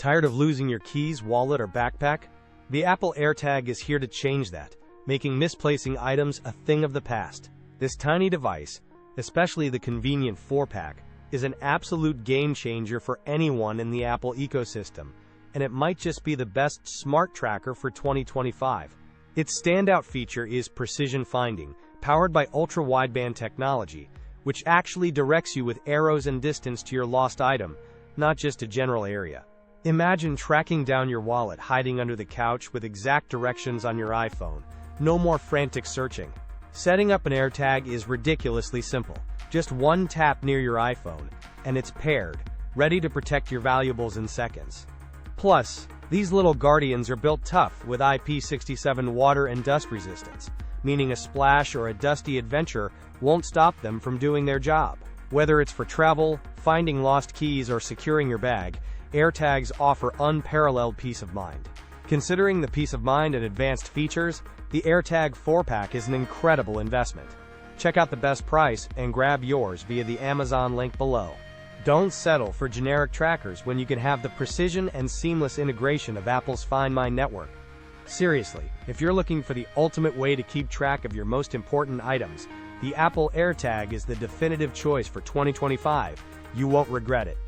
Tired of losing your keys, wallet, or backpack? The Apple AirTag is here to change that, making misplacing items a thing of the past. This tiny device, especially the convenient 4-pack, is an absolute game changer for anyone in the Apple ecosystem, and it might just be the best smart tracker for 2025. Its standout feature is precision finding, powered by ultra-wideband technology, which actually directs you with arrows and distance to your lost item, not just a general area. Imagine tracking down your wallet hiding under the couch with exact directions on your iPhone. No more frantic searching. Setting up an AirTag is ridiculously simple. Just one tap near your iPhone, and it's paired, ready to protect your valuables in seconds. Plus, these little guardians are built tough with IP67 water and dust resistance, meaning a splash or a dusty adventure won't stop them from doing their job. Whether it's for travel, finding lost keys, or securing your bag, AirTags offer unparalleled peace of mind. Considering the peace of mind and advanced features, the AirTag 4-pack is an incredible investment. Check out the best price and grab yours via the Amazon link below. Don't settle for generic trackers when you can have the precision and seamless integration of Apple's Find My network. Seriously, if you're looking for the ultimate way to keep track of your most important items, the Apple AirTag is the definitive choice for 2025. You won't regret it.